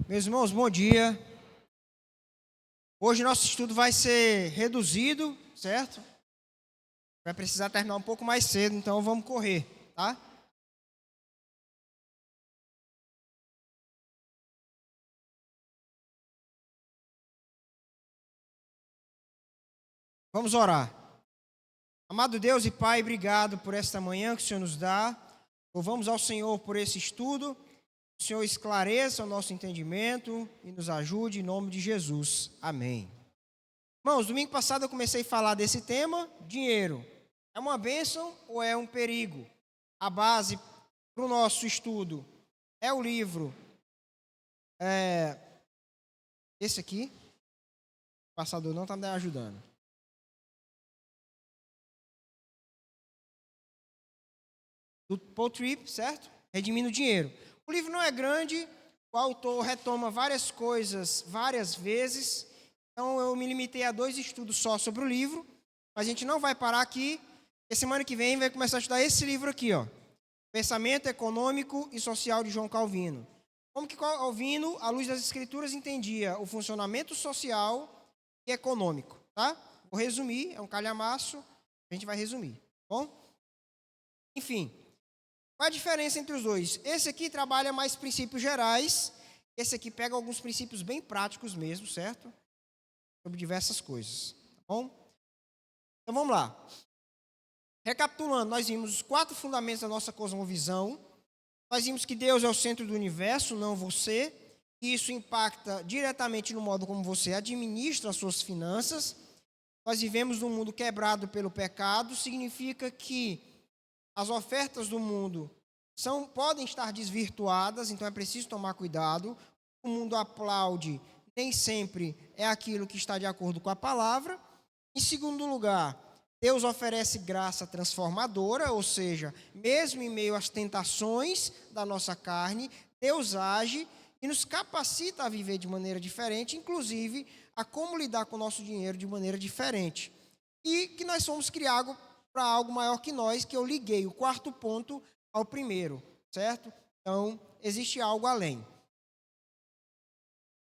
Meus irmãos, bom dia. Hoje nosso estudo vai ser reduzido, certo? Vai precisar terminar um pouco mais cedo, então vamos correr, tá? Vamos orar. Amado Deus e Pai, obrigado por esta manhã que o Senhor nos dá. Louvamos ao Senhor por esse estudo. O Senhor esclareça o nosso entendimento e nos ajude em nome de Jesus. Amém. Irmãos, domingo passado eu comecei a falar desse tema, dinheiro. É uma bênção ou é um perigo? A base para o nosso estudo é o livro, esse aqui, o passador não está me ajudando. Do Paul Tripp, certo? Redimindo o Dinheiro. O livro não é grande, o autor retoma várias coisas várias vezes, então eu me limitei a 2 estudos só sobre o livro, mas a gente não vai parar aqui, porque semana que vem vai começar a estudar esse livro aqui, ó. Pensamento Econômico e Social de João Calvino. Como que Calvino, à luz das Escrituras, entendia o funcionamento social e econômico, tá? Vou resumir, é um calhamaço, a gente vai resumir, tá bom? Enfim, qual a diferença entre os dois? Esse aqui trabalha mais princípios gerais, esse aqui pega alguns princípios bem práticos mesmo, certo? Sobre diversas coisas, tá bom? Então vamos lá. Recapitulando, nós vimos os 4 fundamentos da nossa cosmovisão. Nós vimos que Deus é o centro do universo, não você. E isso impacta diretamente no modo como você administra as suas finanças. Nós vivemos num mundo quebrado pelo pecado, significa que as ofertas do mundo podem estar desvirtuadas, então é preciso tomar cuidado. O mundo aplaude, nem sempre é aquilo que está de acordo com a palavra. Em segundo lugar, Deus oferece graça transformadora, ou seja, mesmo em meio às tentações da nossa carne, Deus age e nos capacita a viver de maneira diferente, inclusive a como lidar com o nosso dinheiro de maneira diferente. E que nós fomos criados para algo maior que nós, que eu liguei o 4º ponto ao primeiro, certo? Então, existe algo além.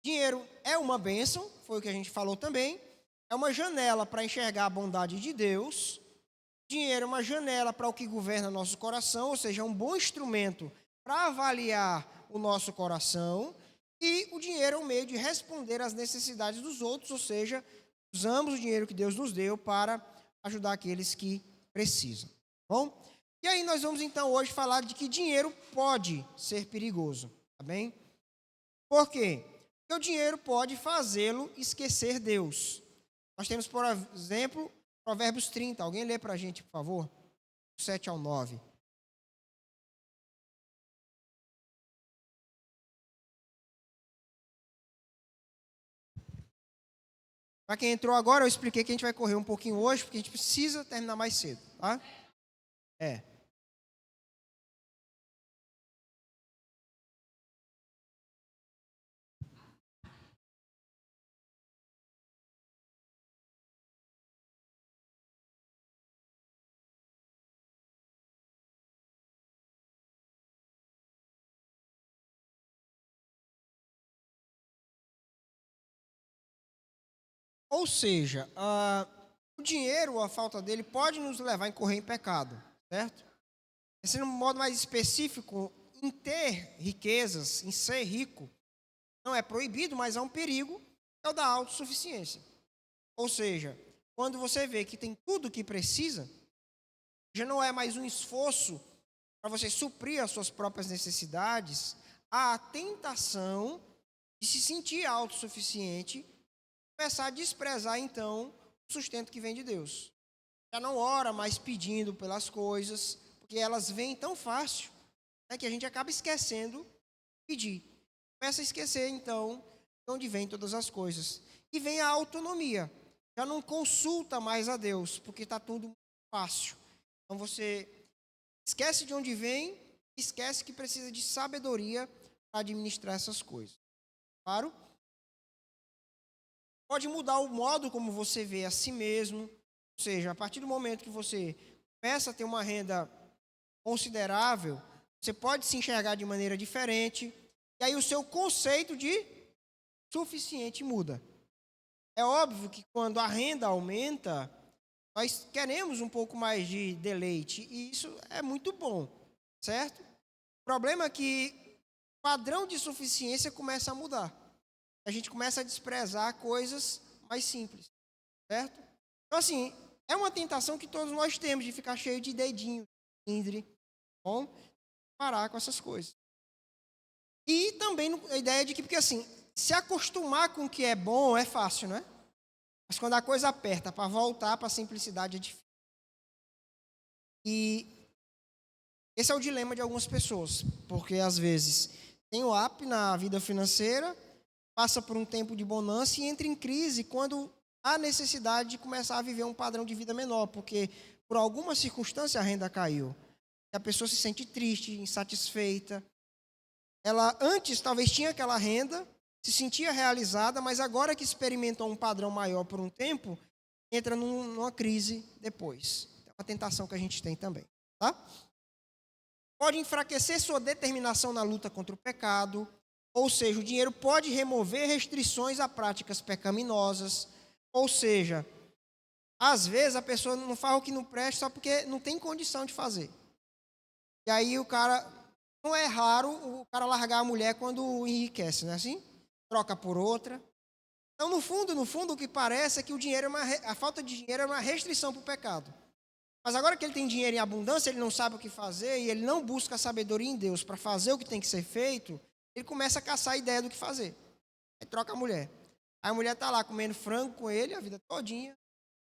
Dinheiro é uma bênção, foi o que a gente falou também. É uma janela para enxergar a bondade de Deus. Dinheiro é uma janela para o que governa nosso coração, ou seja, é um bom instrumento para avaliar o nosso coração. E o dinheiro é um meio de responder às necessidades dos outros, ou seja, usamos o dinheiro que Deus nos deu para ajudar aqueles que precisam. Bom? E aí nós vamos então hoje falar de que dinheiro pode ser perigoso, tá bem? Por quê? Porque o dinheiro pode fazê-lo esquecer Deus. Nós temos, por exemplo, Provérbios 30. Alguém lê para a gente, por favor? 7 ao 9. Para quem entrou agora, eu expliquei que a gente vai correr um pouquinho hoje, porque a gente precisa terminar mais cedo, tá? Ou seja, o dinheiro, a falta dele, pode nos levar a incorrer em pecado, certo? Sendo um modo mais específico, em ter riquezas, em ser rico, não é proibido, mas há um perigo, é o da autossuficiência. Ou seja, quando você vê que tem tudo o que precisa, já não é mais um esforço para você suprir as suas próprias necessidades, há a tentação de se sentir autossuficiente, começar a desprezar, então, o sustento que vem de Deus. Já não ora mais pedindo pelas coisas, porque elas vêm tão fácil, né, que a gente acaba esquecendo de pedir. Começa a esquecer, então, de onde vêm todas as coisas. E vem a autonomia. Já não consulta mais a Deus, porque está tudo muito fácil. Então você esquece de onde vem, esquece que precisa de sabedoria para administrar essas coisas. Claro? Pode mudar o modo como você vê a si mesmo. Ou seja, a partir do momento que você começa a ter uma renda considerável, você pode se enxergar de maneira diferente. E aí o seu conceito de suficiente muda. É óbvio que quando a renda aumenta, nós queremos um pouco mais de deleite, e isso é muito bom, certo? O problema é que o padrão de suficiência começa a mudar. A gente começa a desprezar coisas mais simples, certo? Então, assim, é uma tentação que todos nós temos de ficar cheio de dedinho, índre, bom, parar com essas coisas. E também a ideia de que, porque assim, se acostumar com o que é bom é fácil, né? Mas quando a coisa aperta para voltar para a simplicidade é difícil. E esse é o dilema de algumas pessoas, porque às vezes tem o up na vida financeira, passa por um tempo de bonança e entra em crise quando há necessidade de começar a viver um padrão de vida menor, porque por alguma circunstância a renda caiu. E a pessoa se sente triste, insatisfeita. Ela antes talvez tinha aquela renda, se sentia realizada, mas agora que experimentou um padrão maior por um tempo, entra numa crise depois. É uma tentação que a gente tem também, tá? Pode enfraquecer sua determinação na luta contra o pecado, ou seja, o dinheiro pode remover restrições a práticas pecaminosas, ou seja, às vezes a pessoa não faz o que não presta só porque não tem condição de fazer. E aí o cara, não é raro o cara largar a mulher quando enriquece, não é assim? Troca por outra. Então, no fundo, o que parece é que o dinheiro a falta de dinheiro é uma restrição para o pecado. Mas agora que ele tem dinheiro em abundância, ele não sabe o que fazer e ele não busca a sabedoria em Deus para fazer o que tem que ser feito, ele começa a caçar a ideia do que fazer. Aí troca a mulher. Aí a mulher está lá comendo frango com ele a vida todinha,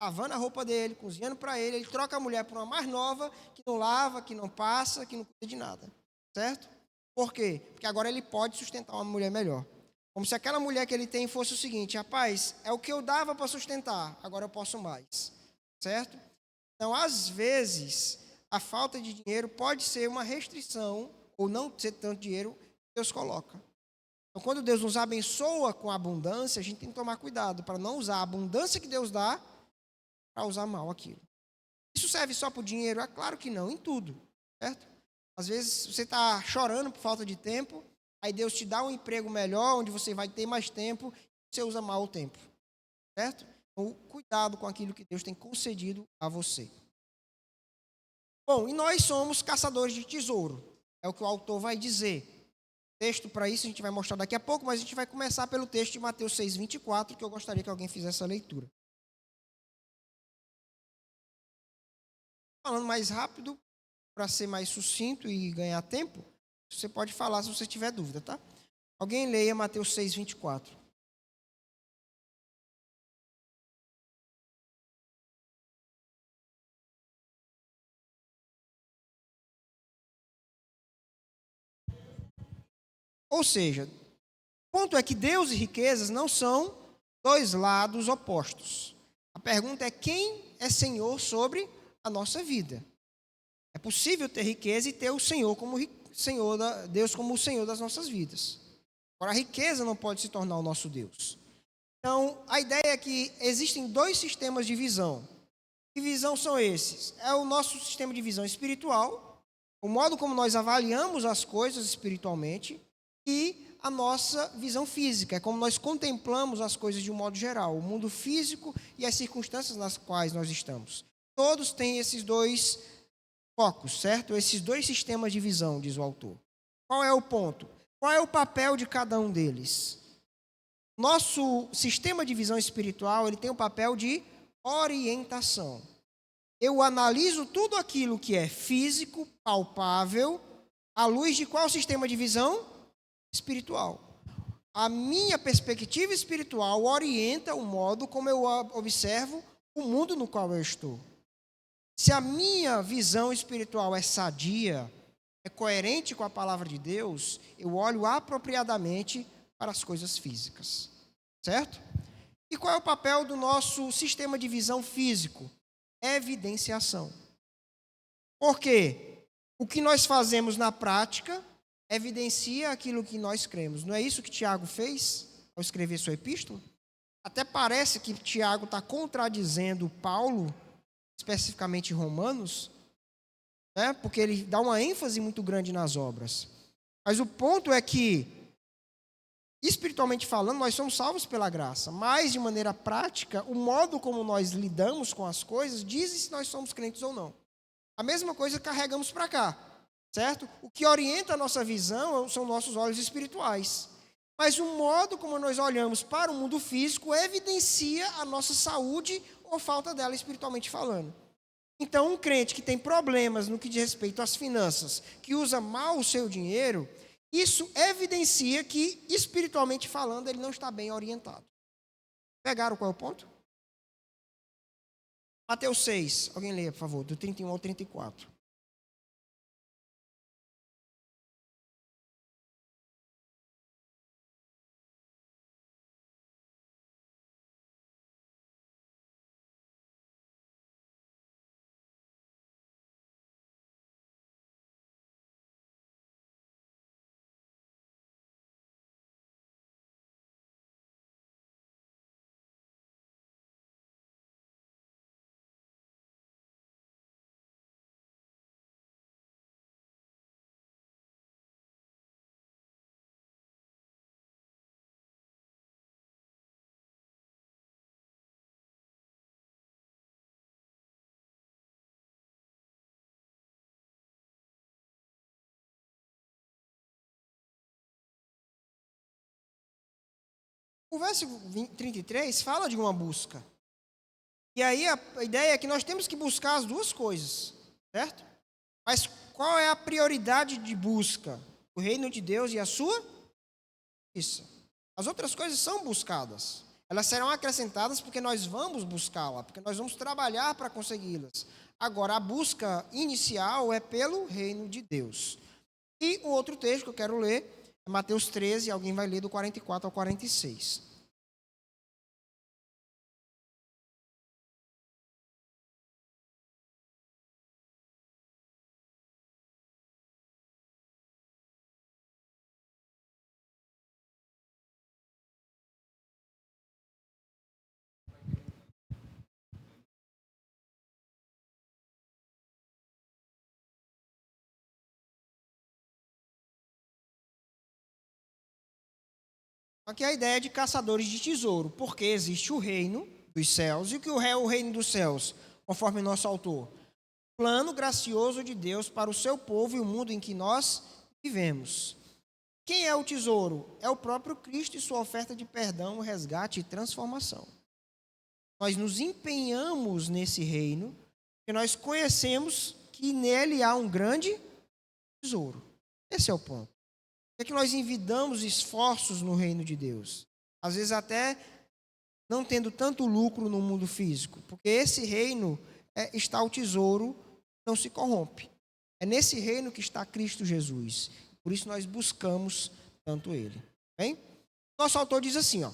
lavando a roupa dele, cozinhando para ele. Ele troca a mulher por uma mais nova, que não lava, que não passa, que não cuida de nada. Certo? Por quê? Porque agora ele pode sustentar uma mulher melhor. Como se aquela mulher que ele tem fosse o seguinte: rapaz, é o que eu dava para sustentar, agora eu posso mais. Certo? Então, às vezes, a falta de dinheiro pode ser uma restrição, ou não ser tanto dinheiro que Deus coloca. Então, quando Deus nos abençoa com abundância, a gente tem que tomar cuidado para não usar a abundância que Deus dá para usar mal aquilo. Isso serve só para o dinheiro? É claro que não, em tudo, certo? Às vezes você está chorando por falta de tempo, aí Deus te dá um emprego melhor, onde você vai ter mais tempo, e você usa mal o tempo, certo? Então, cuidado com aquilo que Deus tem concedido a você. Bom, e nós somos caçadores de tesouro, é o que o autor vai dizer. Texto para isso a gente vai mostrar daqui a pouco, mas a gente vai começar pelo texto de Mateus 6:24, que eu gostaria que alguém fizesse a leitura. Falando mais rápido, para ser mais sucinto e ganhar tempo, você pode falar se você tiver dúvida, tá? Alguém leia Mateus 6:24. Ou seja, o ponto é que Deus e riquezas não são dois lados opostos. A pergunta é: quem é Senhor sobre a nossa vida? É possível ter riqueza e ter o Senhor como Deus como o Senhor das nossas vidas. Agora, a riqueza não pode se tornar o nosso Deus. Então, a ideia é que existem dois sistemas de visão. Que visão são esses? É o nosso sistema de visão espiritual, o modo como nós avaliamos as coisas espiritualmente, e a nossa visão física, é como nós contemplamos as coisas de um modo geral, o mundo físico e as circunstâncias nas quais nós estamos. Todos têm esses dois focos, certo? Esses dois sistemas de visão, diz o autor. Qual é o ponto? Qual é o papel de cada um deles? Nosso sistema de visão espiritual, ele tem o papel de orientação. Eu analiso tudo aquilo que é físico, palpável, à luz de qual sistema de visão? Espiritual. A minha perspectiva espiritual orienta o modo como eu observo o mundo no qual eu estou. Se a minha visão espiritual é sadia, é coerente com a palavra de Deus, eu olho apropriadamente para as coisas físicas, certo? E qual é o papel do nosso sistema de visão físico? Evidenciação. Por quê? O que nós fazemos na prática evidencia aquilo que nós cremos. Não é isso que Tiago fez ao escrever sua epístola? Até parece que Tiago está contradizendo Paulo, especificamente em Romanos, né? Porque ele dá uma ênfase muito grande nas obras. Mas o ponto é que Espiritualmente falando, nós somos salvos pela graça, mas de maneira prática, o modo como nós lidamos com as coisas diz se nós somos crentes ou não. A mesma coisa carregamos para cá, certo? O que orienta a nossa visão são nossos olhos espirituais. Mas o modo como nós olhamos para o mundo físico evidencia a nossa saúde ou falta dela espiritualmente falando. Então, um crente que tem problemas no que diz respeito às finanças, que usa mal o seu dinheiro, isso evidencia que, espiritualmente falando, ele não está bem orientado. Pegaram qual é o ponto? Mateus 6, alguém leia, por favor, do 31 ao 34. O verso 33 fala de uma busca. E aí a ideia é que nós temos que buscar as duas coisas, certo? Mas qual é a prioridade de busca? O reino de Deus e a sua justiça. As outras coisas são buscadas. Elas serão acrescentadas porque nós vamos buscá-la, porque nós vamos trabalhar para consegui-las. Agora, a busca inicial é pelo reino de Deus. E o outro texto que eu quero ler é Mateus 13, alguém vai ler do 44 ao 46. Aqui é a ideia de caçadores de tesouro, porque existe o reino dos céus. E o que é o reino dos céus, conforme nosso autor? Plano gracioso de Deus para o seu povo e o mundo em que nós vivemos. Quem é o tesouro? É o próprio Cristo e sua oferta de perdão, resgate e transformação. Nós nos empenhamos nesse reino, porque nós conhecemos que nele há um grande tesouro. Esse é o ponto. É que nós envidamos esforços no reino de Deus. Às vezes até não tendo tanto lucro no mundo físico, porque esse reino está o tesouro, não se corrompe. É nesse reino que está Cristo Jesus. Por isso nós buscamos tanto Ele. Bem? Nosso autor diz assim, ó,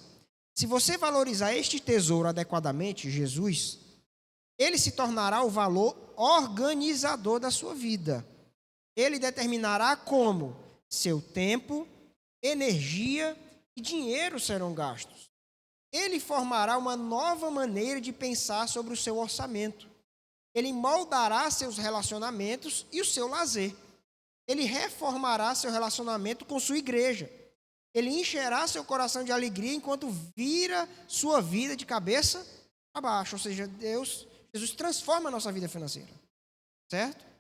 se você valorizar este tesouro adequadamente, Jesus, ele se tornará o valor organizador da sua vida. Ele determinará como seu tempo, energia e dinheiro serão gastos. Ele formará uma nova maneira de pensar sobre o seu orçamento. Ele moldará seus relacionamentos e o seu lazer. Ele reformará seu relacionamento com sua igreja. Ele encherá seu coração de alegria enquanto vira sua vida de cabeça para baixo. Ou seja, Jesus transforma a nossa vida financeira. Certo?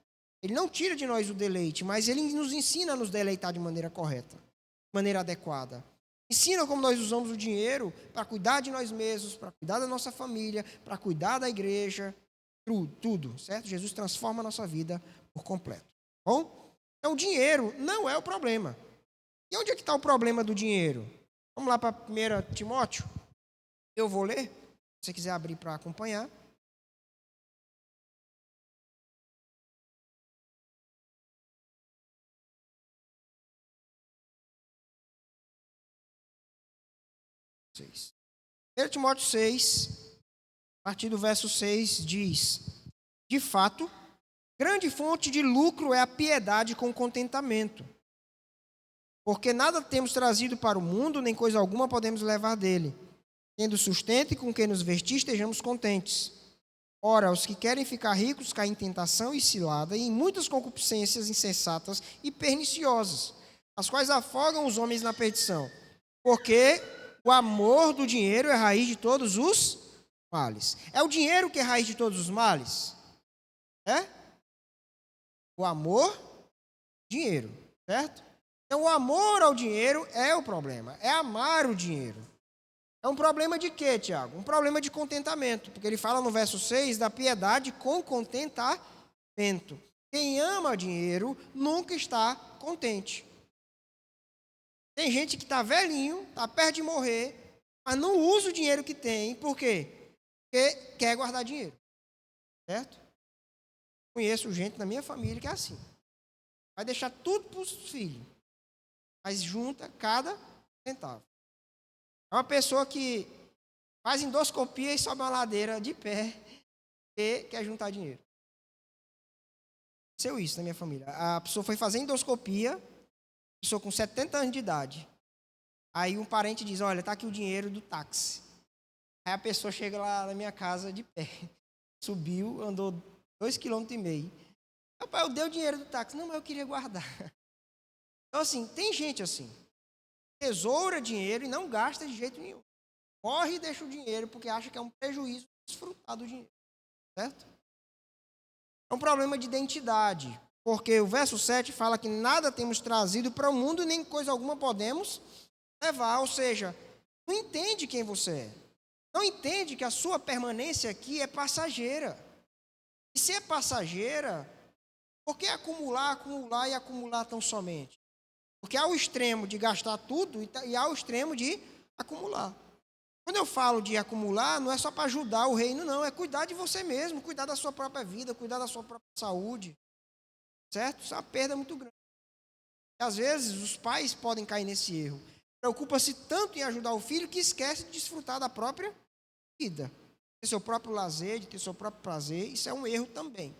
Ele não tira de nós o deleite, mas ele nos ensina a nos deleitar de maneira correta, de maneira adequada. Ensina como nós usamos o dinheiro para cuidar de nós mesmos, para cuidar da nossa família, para cuidar da igreja, tudo, certo? Jesus transforma a nossa vida por completo. Bom? Então, o dinheiro não é o problema. E onde é que está o problema do dinheiro? Vamos lá para 1 Timóteo. Eu vou ler, se você quiser abrir para acompanhar. Seis. 1 Timóteo 6, a partir do verso 6, diz: de fato, grande fonte de lucro é a piedade com contentamento. Porque nada temos trazido para o mundo, nem coisa alguma podemos levar dele. Tendo sustento e com que nos vestir, estejamos contentes. Ora, os que querem ficar ricos caem em tentação e cilada, e em muitas concupiscências insensatas e perniciosas, as quais afogam os homens na perdição. Porque o amor do dinheiro é a raiz de todos os males. É o dinheiro que é a raiz de todos os males? É? O amor, dinheiro, certo? Então, o amor ao dinheiro é o problema. É amar o dinheiro. É um problema de quê, Tiago? Um problema de contentamento. Porque ele fala no verso 6 da piedade com contentamento. Quem ama dinheiro nunca está contente. Tem gente que está velhinho, está perto de morrer, mas não usa o dinheiro que tem. Por quê? Porque quer guardar dinheiro. Certo? Conheço gente na minha família que é assim. Vai deixar tudo para os filhos, mas junta cada centavo. É uma pessoa que faz endoscopia e sobe uma ladeira de pé e quer juntar dinheiro. Aconteceu isso na minha família. A pessoa foi fazer endoscopia, pessoa com 70 anos de idade. Aí um parente diz, olha, está aqui o dinheiro do táxi. Aí a pessoa chega lá na minha casa de pé. Subiu, andou 2,5 km. Rapaz, eu dei o dinheiro do táxi. Não, mas eu queria guardar. Então, assim, tem gente assim. Tesoura dinheiro e não gasta de jeito nenhum. Corre e deixa o dinheiro porque acha que é um prejuízo desfrutar do dinheiro. Certo? É um problema de identidade. Porque o verso 7 fala que nada temos trazido para o mundo, nem coisa alguma podemos levar. Ou seja, não entende quem você é. Não entende que a sua permanência aqui é passageira. E se é passageira, por que acumular e acumular tão somente? Porque há o extremo de gastar tudo e há o extremo de acumular. Quando eu falo de acumular, não é só para ajudar o reino, não. É cuidar de você mesmo, cuidar da sua própria vida, cuidar da sua própria saúde. Certo? Isso é uma perda muito grande. E, às vezes, os pais podem cair nesse erro. Preocupa-se tanto em ajudar o filho que esquece de desfrutar da própria vida. Ter seu próprio lazer, de ter seu próprio prazer. Isso é um erro também.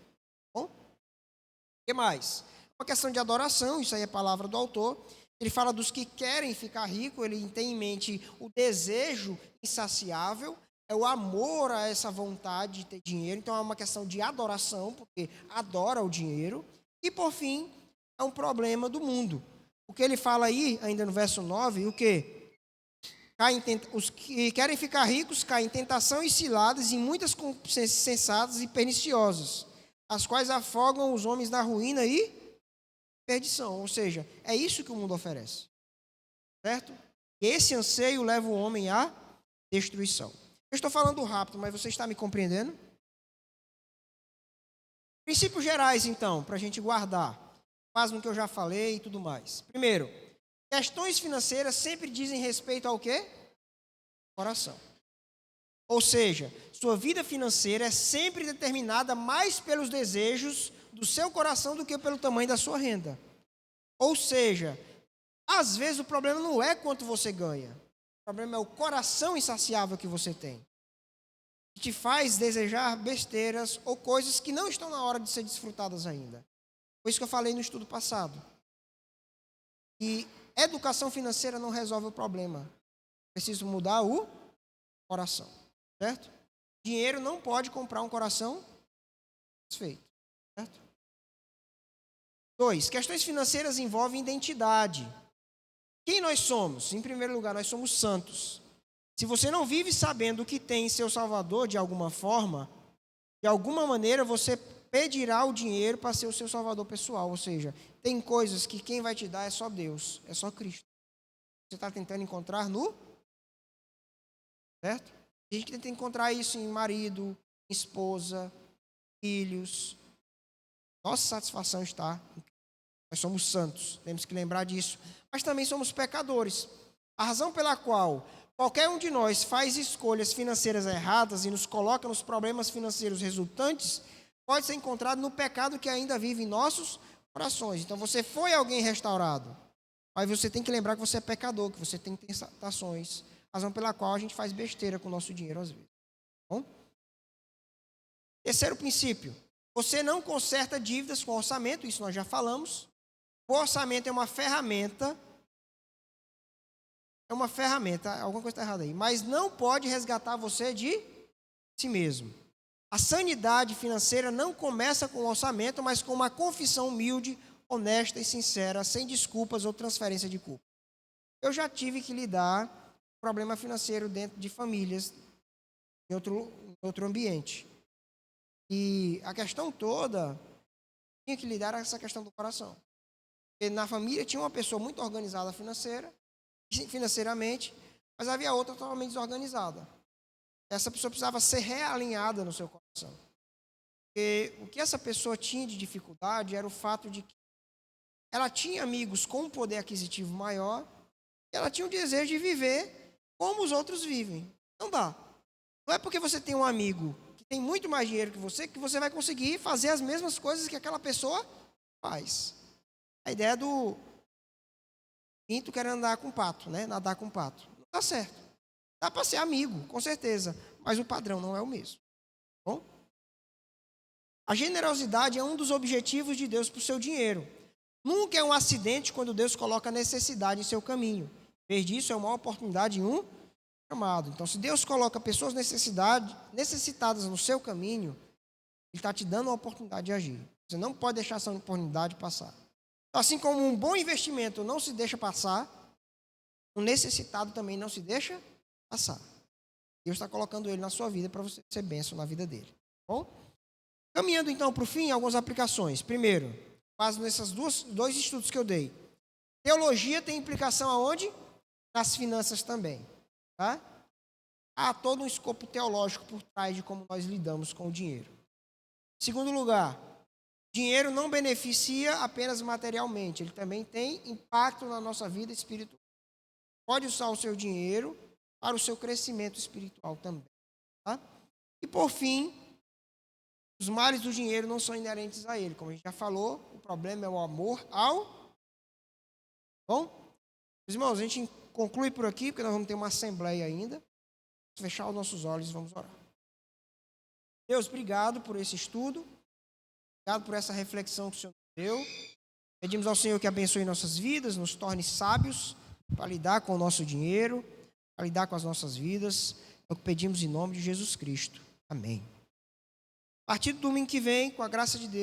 Bom? O que mais? Uma questão de adoração, isso aí é a palavra do autor. Ele fala dos que querem ficar rico, ele tem em mente o desejo insaciável, é o amor a essa vontade de ter dinheiro. Então é uma questão de adoração, porque adora o dinheiro. E por fim, é um problema do mundo. O que ele fala aí, ainda no verso 9, o quê? Os que querem ficar ricos caem em tentação e ciladas em muitas concupiscências sensatas e perniciosas, as quais afogam os homens na ruína e perdição. Ou seja, é isso que o mundo oferece. Certo? Esse anseio leva o homem à destruição. Eu estou falando rápido, mas você está me compreendendo? Princípios gerais, então, para a gente guardar. Faz no que eu já falei e tudo mais. Primeiro, questões financeiras sempre dizem respeito ao quê? Coração. Ou seja, sua vida financeira é sempre determinada mais pelos desejos do seu coração do que pelo tamanho da sua renda. Ou seja, às vezes o problema não é quanto você ganha. O problema é o coração insaciável que você tem. Que te faz desejar besteiras ou coisas que não estão na hora de ser desfrutadas ainda. Foi isso que eu falei no estudo passado. E educação financeira não resolve o problema. Preciso mudar o coração. Certo? Dinheiro não pode comprar um coração satisfeito. Certo? 2. Questões financeiras envolvem identidade. Quem nós somos? Em primeiro lugar, nós somos santos. Se você não vive sabendo o que tem em seu Salvador de alguma forma, de alguma maneira você pedirá o dinheiro para ser o seu Salvador pessoal. Ou seja, tem coisas que quem vai te dar é só Deus, é só Cristo. Você está tentando encontrar no... Certo? A gente tenta encontrar isso em marido, esposa, filhos. Nossa satisfação está. Nós somos santos, temos que lembrar disso. Mas também somos pecadores. A razão pela qual qualquer um de nós faz escolhas financeiras erradas e nos coloca nos problemas financeiros resultantes pode ser encontrado no pecado que ainda vive em nossos corações. Então você foi alguém restaurado, mas você tem que lembrar que você é pecador, que você tem tentações. Razão pela qual a gente faz besteira com o nosso dinheiro às vezes. Bom? Terceiro princípio. Você não conserta dívidas com orçamento, isso nós já falamos. O orçamento é uma ferramenta. Alguma coisa está errada aí. Mas não pode resgatar você de si mesmo. A sanidade financeira não começa com o orçamento, mas com uma confissão humilde, honesta e sincera, sem desculpas ou transferência de culpa. eu já tive que lidar com problema financeiro dentro de famílias, em outro ambiente. E a questão toda, tinha que lidar com essa questão do coração. Porque na família tinha uma pessoa muito organizada financeiramente, mas havia outra totalmente desorganizada. Essa pessoa precisava ser realinhada no seu coração. Porque o que essa pessoa tinha de dificuldade era o fato de que ela tinha amigos com um poder aquisitivo maior, e ela tinha o desejo de viver como os outros vivem. Não dá. Não é porque você tem um amigo que tem muito mais dinheiro que você vai conseguir fazer as mesmas coisas que aquela pessoa faz. A ideia do pinto querendo andar com pato, né? Nadar com pato. Não dá certo. Dá para ser amigo, com certeza, mas o padrão não é o mesmo. Bom? A generosidade é um dos objetivos de Deus para o seu dinheiro. Nunca é um acidente quando Deus coloca necessidade em seu caminho. Em vez disso, é uma oportunidade em um chamado. Então, se Deus coloca pessoas necessitadas no seu caminho, Ele está te dando a oportunidade de agir. Você não pode deixar essa oportunidade passar. Assim como um bom investimento não se deixa passar, um necessitado também não se deixa passar. Deus está colocando ele na sua vida para você ser bênção na vida dele. Bom? Caminhando então para o fim, algumas aplicações. Primeiro, base nesses dois estudos que eu dei. Teologia tem implicação aonde? Nas finanças também. Tá? Há todo um escopo teológico por trás de como nós lidamos com o dinheiro. Segundo lugar, dinheiro não beneficia apenas materialmente, ele também tem impacto na nossa vida espiritual. Pode usar o seu dinheiro para o seu crescimento espiritual também. Tá? E por fim, os males do dinheiro não são inerentes a ele. Como a gente já falou, o problema é o amor ao... Bom? Meus irmãos, a gente conclui por aqui, porque nós vamos ter uma assembleia ainda. Vamos fechar os nossos olhos e vamos orar. Deus, obrigado por esse estudo. Obrigado por essa reflexão que o Senhor nos deu. Pedimos ao Senhor que abençoe nossas vidas, nos torne sábios para lidar com o nosso dinheiro, para lidar com as nossas vidas. É o que pedimos em nome de Jesus Cristo. Amém. A partir do domingo que vem, com a graça de Deus,